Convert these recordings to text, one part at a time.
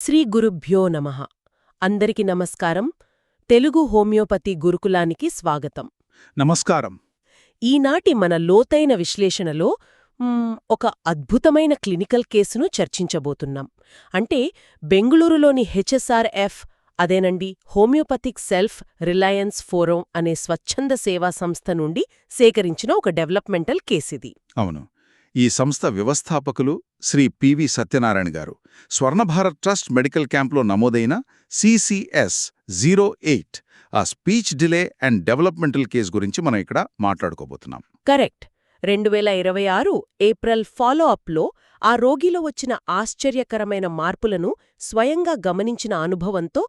శ్రీ గురుభ్యో నమః. అందరికి నమస్కారం. తెలుగు హోమియోపతి గురుకులానికి స్వాగతం. నమస్కారం. ఈనాటి మన లోతైన విశ్లేషణలో ఒక అద్భుతమైన క్లినికల్ కేసును చర్చించబోతున్నాం. అంటే బెంగుళూరులోని హెచ్ఎస్ఆర్ఎఫ్, అదేనండి హోమియోపతిక్ సెల్ఫ్ రిలయన్స్ ఫోరం అనే స్వచ్ఛంద సేవా సంస్థ నుండి సేకరించిన ఒక డెవలప్మెంటల్ కేసిది. అవును, ఈ సంస్థ వ్యవస్థాపకులు శ్రీ పివి సత్యనారాయణ గారు స్వర్ణభారత్ ట్రస్ట్ మెడికల్ క్యాంప్లో నమోదైన CCS 08 ఆ speech delay and developmental case గురించి మనం ఇక్కడ మాట్లాడుకోబోతున్నాం. కరెక్ట్. 2026 ఏప్రిల్ ఫాలోఅప్లో ఆ రోగిలో వచ్చిన ఆశ్చర్యకరమైన మార్పులను స్వయంగా గమనించిన అనుభవంతో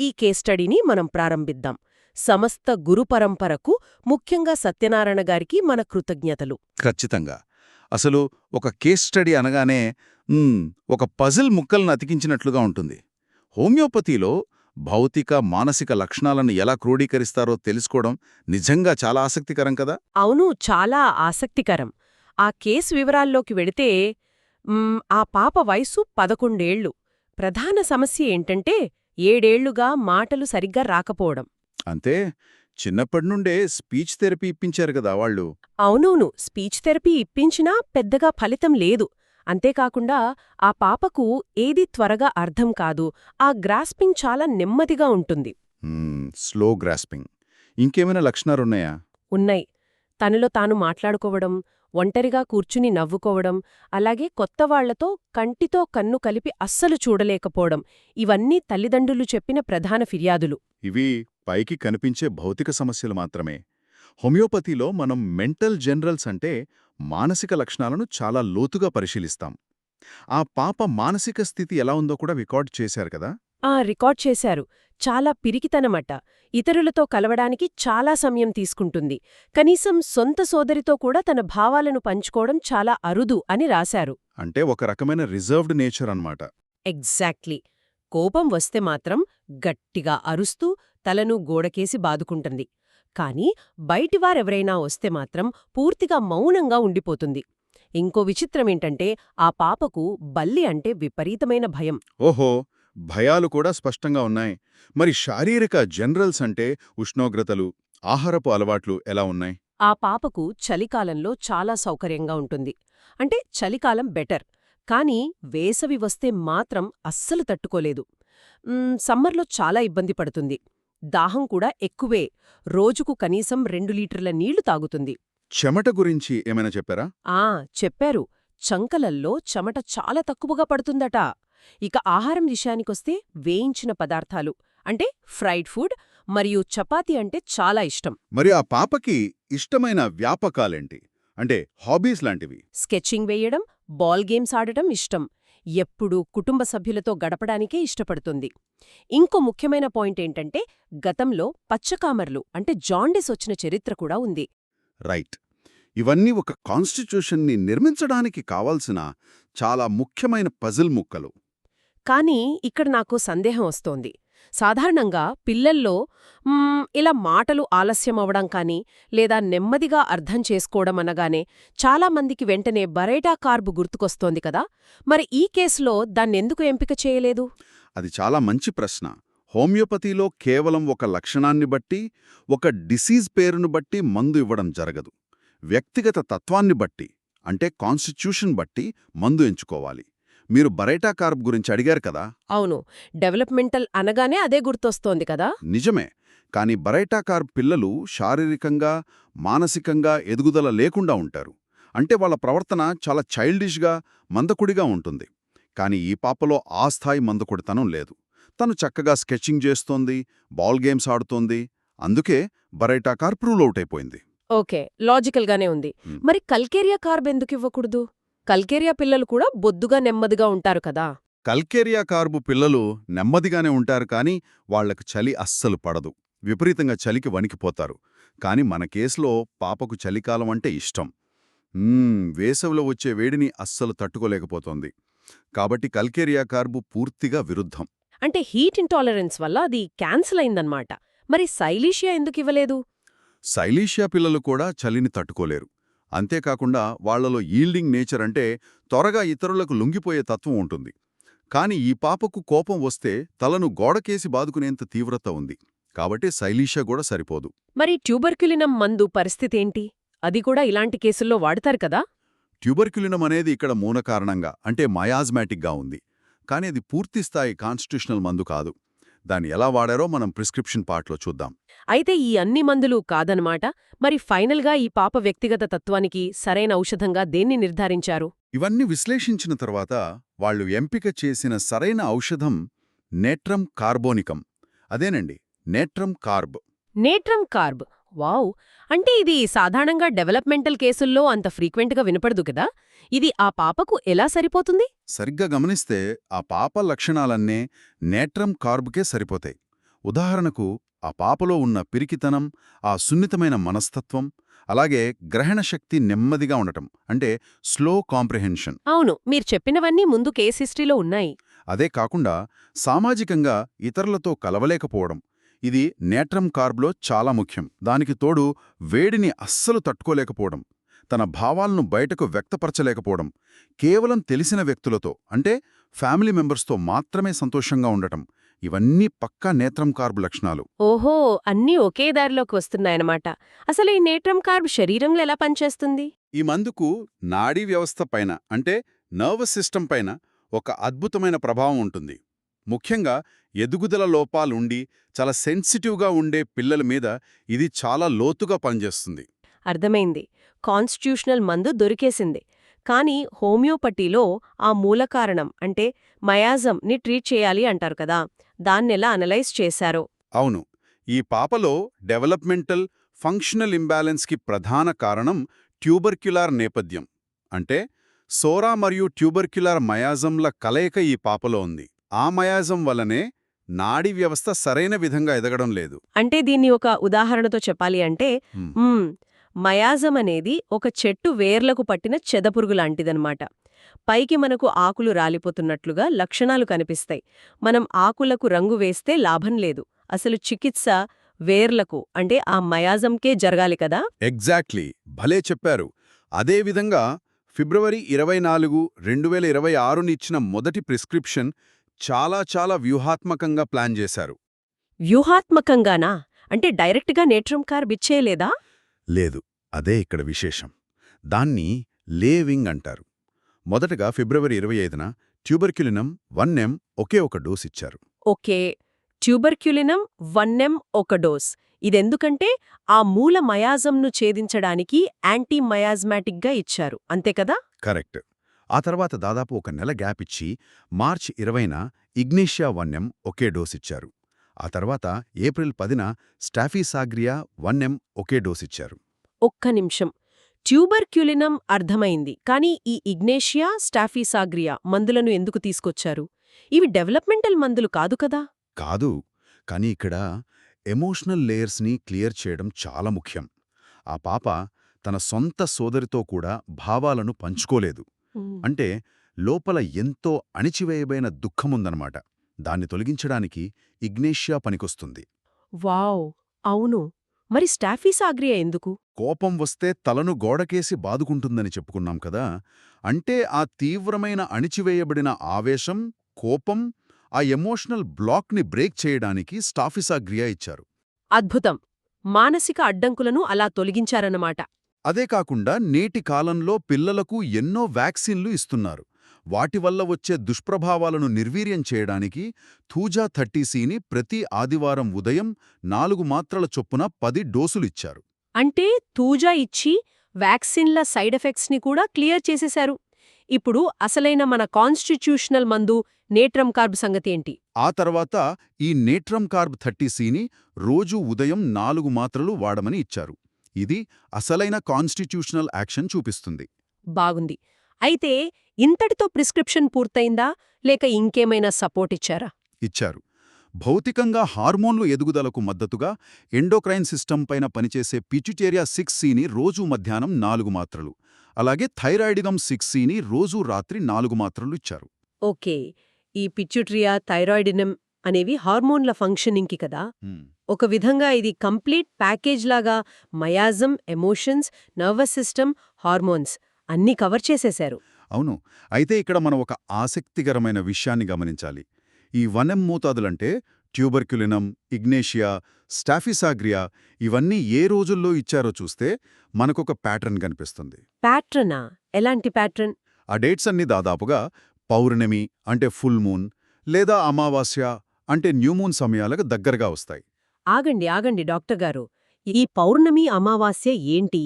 ఈ కేస్ స్టడీని మనం ప్రారంభిద్దాం. సమస్త గురుపరంపరకు, ముఖ్యంగా సత్యనారాయణ గారికి మన కృతజ్ఞతలు. ఖచ్చితంగా. అసలు ఒక కేస్ స్టడీ అనగానే ఒక పజిల్ ముక్కలను అతికించినట్లుగా ఉంటుంది. హోమియోపతిలో భౌతిక, మానసిక లక్షణాలను ఎలా క్రోడీకరిస్తారో తెలుసుకోవడం నిజంగా చాలా ఆసక్తికరం కదా. అవును, చాలా ఆసక్తికరం. ఆ కేసు వివరాల్లోకి వెడితే ఆ పాప వయసు 11 ఏళ్లు. ప్రధాన సమస్య ఏంటంటే 7 ఏళ్లుగా మాటలు సరిగ్గా రాకపోవడం. అంతే, చిన్నప్పటినుండే స్పీచ్ థెరపీ ఇప్పించారు కదా వాళ్ళు. అవునవును, స్పీచ్ థెరపీ ఇప్పించినా పెద్దగా ఫలితం లేదు. అంతేకాకుండా ఆ పాపకు ఏదీ త్వరగా అర్థం కాదు. ఆ గ్రాస్పింగ్ చాలా నెమ్మదిగా ఉంటుంది. Slow grasping. ఇంకేమైనా లక్షణాలున్నాయా? ఉన్నాయి. తనలో తాను మాట్లాడుకోవడం, ఒంటరిగా కూర్చుని నవ్వుకోవడం, అలాగే కొత్తవాళ్లతో కంటితో కన్ను కలిపి అస్సలు చూడలేకపోవడం, ఇవన్నీ తల్లిదండ్రులు చెప్పిన ప్రధాన ఫిర్యాదులు. ఇవి పైకి కనిపించే భౌతిక సమస్యలు మాత్రమే. హోమియోపతిలో మనం మెంటల్ జనరల్స్ అంటే మానసిక లక్షణాలను చాలా లోతుగా పరిశీలిస్తాం. ఆ పాప మానసిక స్థితి ఎలా ఉందో కూడా రికార్డ్ చేశారు కదా. రికార్డ్ చేశారు. చాలా పిరికితనమట. ఇతరులతో కలవడానికి చాలా సమయం తీసుకుంటుంది. కనీసం సొంత సోదరితో కూడా తన భావాలను పంచుకోవడం చాలా అరుదు అని రాశారు. అంటే ఒక రకమైన రిజర్వ్డ్ నేచర్ అన్నమాట. ఎగ్జాక్ట్లీ. కోపం వస్తే మాత్రం గట్టిగా అరుస్తూ తలను గోడకేసి బాదుకుంటుంది. కాని బయటివారెవరైనా వస్తే మాత్రం పూర్తిగా మౌనంగా ఉండిపోతుంది. ఇంకో విచిత్రమేంటంటే ఆ పాపకు బల్లి అంటే విపరీతమైన భయం. ఓహో, భయాలు కూడా స్పష్టంగా ఉన్నాయి. మరి శారీరక జనరల్స్ అంటే ఉష్ణోగ్రతలు, ఆహారపు అలవాట్లు ఎలా ఉన్నాయి? ఆ పాపకు చలికాలంలో చాలా సౌకర్యంగా ఉంటుంది. అంటే చలికాలం బెటర్. కానీ వేసవి వస్తే మాత్రం అస్సలు తట్టుకోలేదు. సమ్మర్లో చాలా ఇబ్బంది పడుతుంది. దాహం కూడా ఎక్కువే. రోజుకు కనీసం 2 లీటర్ల నీళ్లు తాగుతుంది. చెమట గురించి ఏమైనా చెప్పారా? చెప్పారు. చంకలల్లో చెమట చాలా తక్కువగా పడుతుందట. ఇక ఆహారం విషయానికొస్తే వేయించిన పదార్థాలు అంటే ఫ్రైడ్ ఫుడ్ మరియు చపాతీ అంటే చాలా ఇష్టం. మరి ఆ పాపకి ఇష్టమైన వ్యాపకాలేంటి? అంటే హాబీస్ లాంటివి? స్కెచింగ్ వేయడం, బాల్ గేమ్స్ ఆడటం ఇష్టం. ఎప్పుడూ కుటుంబ సభ్యులతో గడపడానికే ఇష్టపడుతుంది. ఇంకో ముఖ్యమైన పాయింట్ ఏంటంటే గతంలో పచ్చకామర్లు అంటే జాండిస్ వచ్చిన చరిత్ర కూడా ఉంది. రైట్. ఇవన్నీ ఒక కాన్స్టిట్యూషన్ని నిర్మించడానికి కావాల్సిన చాలా ముఖ్యమైన పజిల్ ముక్కలు. కానీ ఇక్కడ నాకు సందేహం వస్తోంది. సాధారణంగా పిల్లల్లో ఇలా మాటలు ఆలస్యమవడం కానీ లేదా నెమ్మదిగా అర్థం చేసుకోవడం అనగానే చాలామందికి వెంటనే బరేటా కార్బ్ గుర్తుకొస్తోంది కదా. మరి ఈ కేసులో దాన్నెందుకు ఎంపిక చేయలేదు? అది చాలా మంచి ప్రశ్న. హోమియోపతిలో కేవలం ఒక లక్షణాన్ని బట్టి, ఒక డిసీజ్ పేరును బట్టి మందు ఇవ్వడం జరగదు. వ్యక్తిగత తత్వాన్ని బట్టి, అంటే కాన్స్టిట్యూషన్ బట్టి మందు ఎంచుకోవాలి. మీరు బరేటా కార్బ్ గురించి అడిగారు కదా. అవును, డెవలప్మెంటల్ అనగానే అదే గుర్తొస్తోంది కదా. నిజమే. కానీ బరేటా కార్బ్ పిల్లలు శారీరకంగా, మానసికంగా ఎదుగుదల లేకుండా ఉంటారు. అంటే వాళ్ళ ప్రవర్తన చాలా చైల్డిష్గా, మందకుడిగా ఉంటుంది. కానీ ఈ పాపలో ఆ స్థాయి మందకుడితనం లేదు. తను చక్కగా స్కెచింగ్ చేస్తోంది, బాల్ గేమ్స్ ఆడుతోంది. అందుకే బరేటా కార్బ్ రూల్ అవుట్ అయిపోయింది. ఓకే, లాజికల్గానే ఉంది. మరి కల్కేరియా కార్బ్ ఎందుకివ్వకూడదు? కల్కేరియా పిల్లలు కూడా బొద్దుగా నెమ్మదిగా ఉంటారు కదా. కల్కేరియా కార్బు పిల్లలు నెమ్మదిగానే ఉంటారు, కానీ వాళ్లకు చలి అస్సలు పడదు. విపరీతంగా చలికి వణికిపోతారు. కాని మన కేసులో పాపకు చలికాలం అంటే ఇష్టం. వేసవిలో వచ్చే వేడిని అస్సలు తట్టుకోలేకపోతోంది. కాబట్టి కల్కేరియా కార్బు పూర్తిగా విరుద్ధం. అంటే హీట్ ఇంటాలరెన్స్ వల్ల అది క్యాన్సిల్ అయిందన్నమాట. మరి సైలీషియా ఎందుకివ్వలేదు? సైలీషియా పిల్లలు కూడా చలిని తట్టుకోలేరు. అంతేకాకుండా వాళ్లలో ఈల్డింగ్ నేచర్ అంటే త్వరగా ఇతరులకు లొంగిపోయే తత్వం ఉంటుంది. కాని ఈ పాపకు కోపం వస్తే తలను గోడకేసి బాదుకునేంత తీవ్రత ఉంది. కాబట్టి సైలీషా కూడా సరిపోదు. మరి ట్యూబర్క్యులినం మందు పరిస్థితేంటి? అది కూడా ఇలాంటి కేసుల్లో వాడతారు కదా? ట్యూబర్క్యులినం అనేది ఇక్కడ మూలకారణంగా అంటే మయాజ్మాటిక్గా ఉంది. కానీ అది పూర్తిస్థాయి కాన్స్టిట్యూషనల్ మందు కాదు. దాన్ని ఎలా వాడారో మనం ప్రిస్క్రిప్షన్ పార్ట్లో చూద్దాం. అయితే ఈ అన్ని మందులు కాదనమాట. మరి ఫైనల్గా ఈ పాప వ్యక్తిగత తత్వానికి సరైన ఔషధంగా దేన్ని నిర్ధారించారు? ఇవన్నీ విశ్లేషించిన తర్వాత వాళ్ళు ఎంపిక చేసిన సరైన ఔషధం నేట్రమ్ కార్బోనికం. అదేనండి, natrum carb. Natrum carb. Wow! అంటే ఇది సాధారణంగా డెవలప్మెంటల్ కేసుల్లో అంత ఫ్రీక్వెంట్గా వినపడదు కదా? ఇది ఆ పాపకు ఎలా సరిపోతుంది? సరిగ్గా గమనిస్తే ఆ పాప లక్షణాలన్నే నేట్రమ్ కార్బ్కే సరిపోతాయి. ఉదాహరణకు ఆ పాపలో ఉన్న పిరికితనం, ఆ సున్నితమైన మనస్తత్వం, అలాగే గ్రహణశక్తి నెమ్మదిగా ఉండటం అంటే స్లో కాంప్రిహెన్షన్. అవును, మీరు చెప్పినవన్నీ ముందు కేస్ హిస్టరీలో ఉన్నాయి. అదే కాకుండా సామాజికంగా ఇతరులతో కలవలేకపోవడం, ఇది నేట్రమ్ కార్బ్లో చాలా ముఖ్యం. దానికి తోడు వేడిని అస్సలు తట్టుకోలేకపోవడం, తన భావాలను బయటకు వ్యక్తపరచలేకపోవడం, కేవలం తెలిసిన వ్యక్తులతో అంటే ఫ్యామిలీ మెంబర్స్తో మాత్రమే సంతోషంగా ఉండటం, ఇవన్నీ పక్కా నేట్రమ్ కార్బ్ లక్షణాలు. ఓహో, అన్నీ ఒకే దారిలోకి వస్తున్నాయన్నమాట. అసలు ఈ నేట్రమ్ కార్బ్ శరీరంలో ఎలా పనిచేస్తుంది? ఈ మందుకు నాడీ వ్యవస్థ పైన అంటే నర్వస్ సిస్టమ్ పైన ఒక అద్భుతమైన ప్రభావం ఉంటుంది. ముఖ్యంగా ఎదుగుదల లోపాలుండి చాలా సెన్సిటివ్గా ఉండే పిల్లల మీద ఇది చాలా లోతుగా పనిచేస్తుంది. అర్థమైంది. కాన్స్టిట్యూషనల్ మందు దొరికేసింది. కానీ హోమియోపతిలో ఆ మూలకారణం అంటే మయాజంని ట్రీట్ చేయాలి అంటారు కదా, దాన్నెలా అనలైజ్ చేశారో? అవును, ఈ పాపలో డెవలప్మెంటల్ ఫంక్షనల్ ఇంబ్యాలెన్స్కి ప్రధాన కారణం ట్యూబర్క్యులార్ నేపథ్యం. అంటే సోరా మరియు ట్యూబర్క్యులార్ మయాజంల కలయిక ఈ పాపలో ఉంది. ఆ మయాజం వల్లనే నాడీ వ్యవస్థ సరైన విధంగా ఎదగడం లేదు. అంటే దీన్ని ఒక ఉదాహరణతో చెప్పాలి అంటే మయాజం అనేది ఒక చెట్టు వేర్లకు పట్టిన చెదపురుగు లాంటిదన్నమాట. పైకి మనకు ఆకులు రాలిపోతున్నట్లుగా లక్షణాలు కనిపిస్తాయి. మనం ఆకులకు రంగు వేస్తే లాభం లేదు. అసలు చికిత్స వేర్లకు అంటే ఆ మయాజంకే జరగాలి కదా? ఎగ్జాక్ట్లీ, భలే చెప్పారు. అదేవిధంగా ఫిబ్రవరి 24, 2026 ఇచ్చిన మొదటి ప్రిస్క్రిప్షన్ చాలా వ్యూహాత్మకంగా ప్లాన్ చేశారు. వ్యూహాత్మకంగానా? అంటే డైరెక్ట్గా నేట్రమ్ కార్బ్ ఇచ్చేయలేదా? లేదు, అదే ఇక్కడ విశేషం. దాన్ని లేవింగ్ అంటారు. మొదటగా ఫిబ్రవరి 25న ట్యూబర్క్యులినం 1 mg ఒకే ఒక డోస్ ఇచ్చారు. ఓకే, ట్యూబర్క్యులినం 1 mg ఒక డోస్. ఇదెందుకంటే ఆ మూల మయాజంను ఛేదించడానికి యాంటీ మయాజ్మాటిక్గా ఇచ్చారు, అంతే కదా? కరెక్ట్. ఆ తర్వాత దాదాపు ఒక నెల గ్యాప్ ఇచ్చి మార్చి 20న ఇగ్నేషియా 1 mg ఒకే డోస్ ఇచ్చారు. ఆ తర్వాత ఏప్రిల్ 10న స్టాఫీసాగ్రియా 1 mg ఒకే డోస్ ఇచ్చారు. ఒక్క నిమిషం, ట్యూబర్క్యులినం అర్థమైంది. కానీ ఈ ఇగ్నేషియా, స్టాఫీసాగ్రియా మందులను ఎందుకు తీసుకొచ్చారు? ఇవి డెవలప్మెంటల్ మందులు కాదు కదా? కాదు, కానీ ఇక్కడ ఎమోషనల్ లేయర్స్ని క్లియర్ చేయడం చాలా ముఖ్యం. ఆ పాప తన సొంత సోదరితో కూడా భావాలను పంచుకోలేదు. అంటే లోపల ఎంతో అణిచివేయబైన దుఃఖముందన్నమాట. దాన్ని తొలగించడానికి ఇగ్నేషియా పనికొస్తుంది. వావ్, అవును. మరి స్టాఫీసాగ్రియా ఎందుకు? కోపం వస్తే తలను గోడకేసి బాదుకుంటుందని చెప్పుకున్నాం కదా. అంటే ఆ తీవ్రమైన అణిచివేయబడిన ఆవేశం, కోపం, ఆ ఎమోషనల్ బ్లాక్ని బ్రేక్ చేయడానికి స్టాఫీసాగ్రియా ఇచ్చారు. అద్భుతం, మానసిక అడ్డంకులను అలా తొలగించారన్నమాట. అదే కాకుండా నేటి కాలంలో పిల్లలకు ఎన్నో వ్యాక్సిన్లు ఇస్తున్నారు. వాటి వల్ల వచ్చే దుష్ప్రభావాలను నిర్వీర్యం చేయడానికి థూజా 30Cని ప్రతి ఆదివారం ఉదయం 4 మాత్రల చొప్పున 10 డోసులిచ్చారు. అంటే తూజా ఇచ్చి వ్యాక్సిన్ల సైడ్ ఎఫెక్ట్స్ని కూడా క్లియర్ చేసేశారు. ఇప్పుడు అసలైన మన కాన్స్టిట్యూషనల్ మందు నేట్రమ్ కార్బ్ సంగతేంటి? ఆ తర్వాత ఈ నేట్రమ్ కార్బ్ 30Cని రోజూ ఉదయం 4 మాత్రలు వాడమని ఇచ్చారు. ఇది అసలైన కాన్స్టిట్యూషనల్ యాక్షన్ చూపిస్తుంది. బాగుంది. అయితే ఇంతటితో ప్రిస్క్రిప్షన్ పూర్తయిందా, లేక ఇంకేమైనా సపోర్ట్ ఇచ్చారా? ఇచ్చారు. భౌతికంగా హార్మోన్లు ఎదుగుదలకు మద్దతుగా ఎండోక్రైన్ సిస్టమ్ పైన పనిచేసే పిట్యూటేరియా 6Cని రోజూ మధ్యాహ్నం 4 మాత్రలు, అలాగే థైరాయిడిగమ్ 6Cని రోజూ రాత్రి 4 మాత్రలు ఇచ్చారు. ఓకే, ఈ పిట్యూటరియా, థైరాయిడినం అనేవి హార్మోన్ల ఫంక్షనింగ్కి కదా? ఒక విధంగా ఇది కంప్లీట్ ప్యాకేజ్ లాగా miasm, emotions, nervous system, hormones అన్నీ కవర్ చేసేశారు. అవును. అయితే ఇక్కడ మనం ఒక ఆసక్తికరమైన విషయాన్ని గమనించాలి. ఈ 1M మోతాదులంటే ట్యూబర్క్యులినం, ఇగ్నేషియా, స్టాఫిసాగ్రియా ఇవన్నీ ఏ రోజుల్లో ఇచ్చారో చూస్తే మనకొక ప్యాటర్న్ కనిపిస్తుంది. ప్యాట్రనా? ఎలాంటి ప్యాట్రన్? ఆ డేట్స్ అన్నీ దాదాపుగా పౌర్ణమి అంటే ఫుల్ మూన్ లేదా అమావాస్య అంటే న్యూ మూన్ సమయాలకు దగ్గరగా వస్తాయి. ఆగండి డాక్టర్ గారు. ఈ పౌర్ణమి అమావాస్య ఏంటి?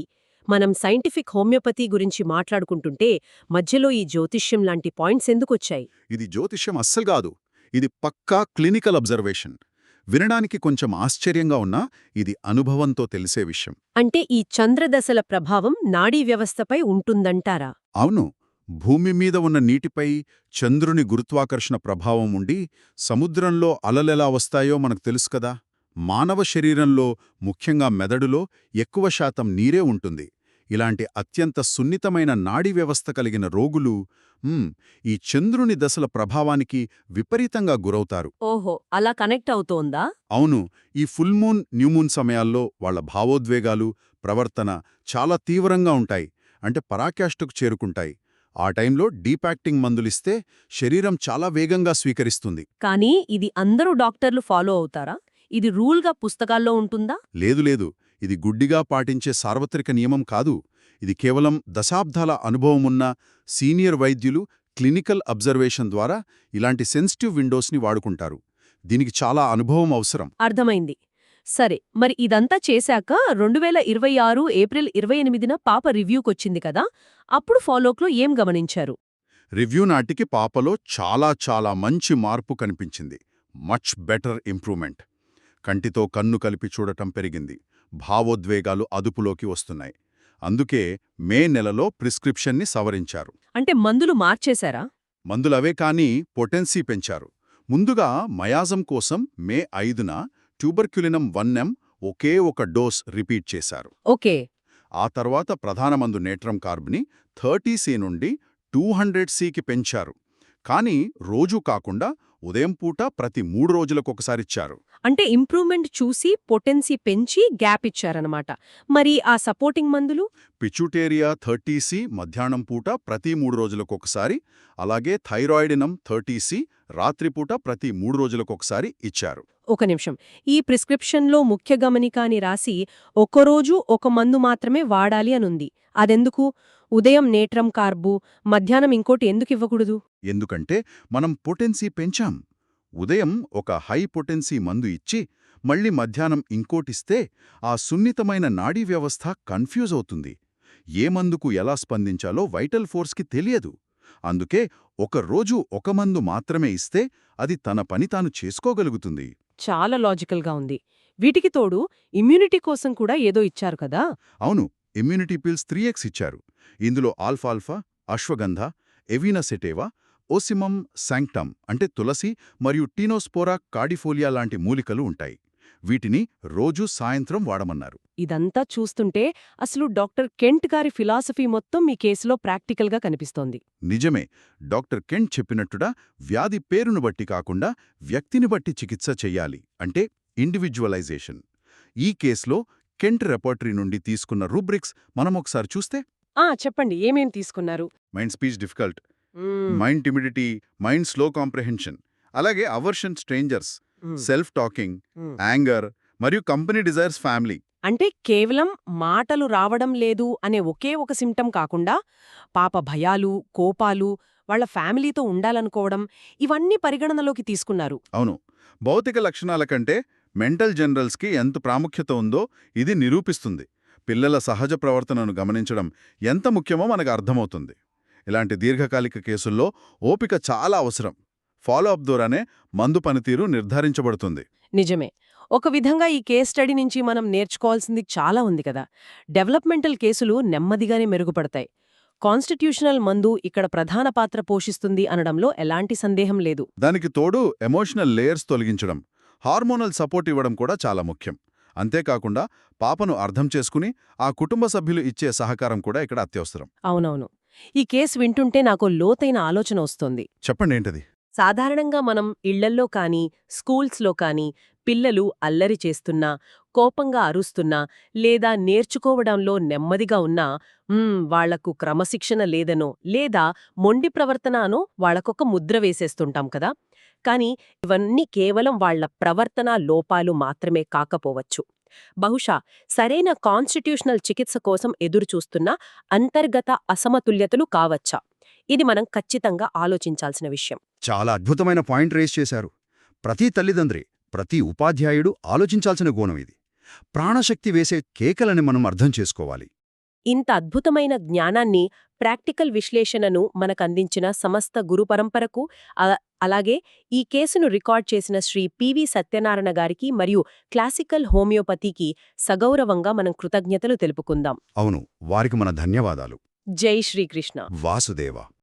మనం సైంటిఫిక్ హోమియోపతి గురించి మాట్లాడుకుంటుంటే మధ్యలో ఈ జ్యోతిష్యం లాంటి పాయింట్స్ ఎందుకొచ్చాయి? ఇది జ్యోతిష్యం అస్సలు కాదు. ఇది పక్కా క్లినికల్ అబ్జర్వేషన్. వినడానికి కొంచెం ఆశ్చర్యంగా ఉన్నా ఇది అనుభవంతో తెలిసే విషయం. అంటే ఈ చంద్రదశల ప్రభావం నాడీ వ్యవస్థపై ఉంటుందంటారా? అవును. భూమి మీద ఉన్న నీటిపై చంద్రుని గురుత్వాకర్షణ ప్రభావం ఉండి సముద్రంలో అలలెలా వస్తాయో మనకు తెలుసు కదా. మానవ శరీరంలో, ముఖ్యంగా మెదడులో ఎక్కువ శాతం నీరే ఉంటుంది. ఇలాంటి అత్యంత సున్నితమైన నాడీ వ్యవస్థ కలిగిన రోగులు ఈ చంద్రుని దశల ప్రభావానికి విపరీతంగా గురవుతారు. ఓహో, అలా కనెక్ట్ అవుతోందా? అవును. ఈ ఫుల్ మూన్, న్యూ మూన్ సమయాల్లో వాళ్ళ భావోద్వేగాలు, ప్రవర్తన చాలా తీవ్రంగా ఉంటాయి. అంటే పరాకాష్ఠకు చేరుకుంటాయి. ఆ టైంలో డీపాక్టింగ్ మందులిస్తే శరీరం చాలా వేగంగా స్వీకరిస్తుంది. కానీ ఇది అందరూ డాక్టర్లు ఫాలో అవుతారా? ఇది రూల్గా పుస్తకాల్లో ఉంటుందా? లేదు. ఇది గుడ్డిగా పాటించే సార్వత్రిక నియమం కాదు. ఇది కేవలం దశాబ్దాల అనుభవమున్న సీనియర్ వైద్యులు క్లినికల్ అబ్జర్వేషన్ ద్వారా ఇలాంటి సెన్సిటివ్ విండోస్ని వాడుకుంటారు. దీనికి చాలా అనుభవం అవసరం. అర్థమైంది. సరే, మరి ఇదంతా చేశాక 2026 ఏప్రిల్ 28న పాప రివ్యూకొచ్చింది కదా, అప్పుడు ఫాలోక్లో ఏం గమనించారు? రివ్యూ నాటికి పాపలో చాలా మంచి మార్పు కనిపించింది. Much better improvement. కంటితో కన్ను కలిపి చూడటం పెరిగింది. భావోద్వేగాలు అదుపులోకి వస్తున్నాయి. అందుకే మే నెలలో ప్రిస్క్రిప్షన్ని సవరించారు. అంటే మందులు మార్చేశారా? మందులవే కానీ పొటెన్సీ పెంచారు. ముందుగా మయాజం కోసం మే 5న ట్యూబర్క్యులినం 1M ఒకే ఒక డోస్ రిపీట్ చేశారు. ఓకే. ఆ తర్వాత ప్రధాన మందు నేట్రం కార్బ్ని 30C నుండి 200Cకి పెంచారు. కానీ రోజూ కాకుండా ఉదయం పూట ప్రతి 3 రోజులకొకసారిచ్చారు. అంటే ఇంప్రూవ్మెంట్ చూసి పొటెన్సీ పెంచి గ్యాప్ ఇచ్చారనమాట. మరి ఆ సపోర్టింగ్ మందులు? పిచ్యుటేరియా 30C మధ్యాహ్నం పూట ప్రతి 3 రోజులకొకసారి, అలాగే థైరాయిడినం 30C రాత్రిపూట ప్రతి 3 రోజులకొకసారి ఇచ్చారు. ఒక నిమిషం. ఈ ప్రిస్క్రిప్షన్లో ముఖ్య గమనిక అని రాసి ఒక్కరోజు ఒక మందు మాత్రమే వాడాలి అనుంది. అదెందుకు? ఉదయం నేట్రం కార్బు, మధ్యాహ్నం ఇంకోటి ఎందుకు ఇవ్వకూడదు? ఎందుకంటే మనం పొటెన్సీ పెంచాం. ఉదయం ఒక హై పొటెన్సీ మందు ఇచ్చి మళ్ళీ మధ్యాహ్నం ఇంకోటిస్తే ఆ సున్నితమైన నాడీ వ్యవస్థ కన్ఫ్యూజ్ అవుతుంది. ఏ మందుకు ఎలా స్పందించాలో వైటల్ ఫోర్స్కి తెలియదు. అందుకే ఒక రోజు ఒక మందు మాత్రమే ఇస్తే అది తన పని తాను చేసుకోగలుగుతుంది. చాలా లాజికల్గా ఉంది. వీటికి తోడు ఇమ్యూనిటీ కోసం కూడా ఏదో ఇచ్చారు కదా? అవును. ఇమ్యూనిటీ పిల్స్ 3X ఇచ్చారు. ఇందులో ఆల్ఫాల్ఫా, అశ్వగంధ, ఎవినసెటేవా, ఓసిమమ్ శాంక్టమ్ అంటే తులసి మరియు టీనోస్పోరా కార్డిఫోలియా లాంటి మూలికలు ఉంటాయి. వీటిని రోజూ సాయంత్రం వాడమన్నారు. ఇదంతా చూస్తుంటే అసలు డాక్టర్ కెంట్ గారి ఫిలాసఫీ మొత్తం మీ కేసులో ప్రాక్టికల్గా కనిపిస్తోంది. నిజమే. డాక్టర్ కెంట్ చెప్పినట్టుగా వ్యాధి పేరును బట్టి కాకుండా వ్యక్తిని బట్టి చికిత్స చెయ్యాలి. అంటే ఇండివిజువలైజేషన్. ఈ కేసులో కెంట్ రెపర్టరీ నుండి తీసుకున్న రూబ్రిక్స్ మనమొకసారి చూస్తే చెప్పండి, ఏమేం తీసుకున్నారు? Mind speech difficult, mind timidity, mind slow comprehension, అలాగే aversion strangers, self talking, anger మరియు కంపెనీ డిజైర్స్ ఫ్యామిలీ. అంటే కేవలం మాటలు రావడం లేదు అనే ఒకే ఒక సిమ్టమ్ కాకుండా పాప భయాలు, కోపాలు, వాళ్ల ఫ్యామిలీతో ఉండాలనుకోవడం ఇవన్నీ పరిగణనలోకి తీసుకున్నారు. అవును. భౌతిక లక్షణాల కంటే మెంటల్ జనరల్స్కి ఎంత ప్రాముఖ్యత ఉందో ఇది నిరూపిస్తుంది. పిల్లల సహజ ప్రవర్తనను గమనించడం ఎంత ముఖ్యమో మనకు అర్థమవుతుంది. ఇలాంటి దీర్ఘకాలిక కేసుల్లో ఓపిక చాలా అవసరం. ఫాలోఅప్ ద్వారానే మందు పనితీరు నిర్ధారించబడుతుంది. నిజమే. ఒక విధంగా ఈ కేస్ స్టడీ నుంచి మనం నేర్చుకోవాల్సింది చాలా ఉంది కదా. డెవలప్మెంటల్ కేసులు నెమ్మదిగానే మెరుగుపడతాయి. కాన్స్టిట్యూషనల్ మందు ఇక్కడ ప్రధాన పాత్ర పోషిస్తుంది అనడంలో ఎలాంటి సందేహం లేదు. దానికి తోడు ఎమోషనల్ లేయర్స్ తొలగించడం, హార్మోనల్ సపోర్ట్ ఇవ్వడం కూడా చాలా ముఖ్యం. అంతేకాకుండా పాపను అర్థం చేసుకుని ఆ కుటుంబ సభ్యులు ఇచ్చే సహకారం కూడా ఇక్కడ అత్యవసరం. అవునవును. ఈ కేసు వింటుంటే నాకు లోతైన ఆలోచన వస్తోంది. చెప్పండి ఏంటది? సాధారణంగా మనం ఇళ్లల్లో కానీ, స్కూల్స్లో కానీ పిల్లలు అల్లరి చేస్తున్నా, కోపంగా అరుస్తున్నా, లేదా నేర్చుకోవడంలో నెమ్మదిగా ఉన్నా వాళ్లకు క్రమశిక్షణ లేదనో లేదా మొండి ప్రవర్తన అనో వాళ్లకొక ముద్ర వేసేస్తుంటాం కదా. కాని ఇవన్నీ కేవలం వాళ్ల ప్రవర్తనా లోపాలు మాత్రమే కాకపోవచ్చు. బహుశా సరైన కాన్స్టిట్యూషనల్ చికిత్స కోసం ఎదురుచూస్తున్న అంతర్గత అసమతుల్యతలు కావచ్చా? ఇది మనం ఖచ్చితంగా ఆలోచించాల్సిన విషయం. చాలా అద్భుతమైన పాయింట్ రేస్ చేశారు. ప్రతి తల్లిదండ్రి, ప్రతి ఉపాధ్యాయుడు ఆలోచించాల్సిన కోణం ఇది. ప్రాణశక్తి వేసే కేకలని మనం అర్థం చేసుకోవాలి. ఇంత అద్భుతమైన జ్ఞానాన్ని, ప్రాక్టికల్ విశ్లేషణను మనకందించిన సమస్త గురు పరంపరకు, అలాగే ఈ కేసును రికార్డ్ చేసిన శ్రీ పివి సత్యనారాయణ గారికి మరియు క్లాసికల్ హోమియోపతికి సగౌరవంగా మనం కృతజ్ఞతలు తెలుపుకుందాం. అవును, వారికి మన ధన్యవాదాలు. జై శ్రీకృష్ణ. వాసుదేవ.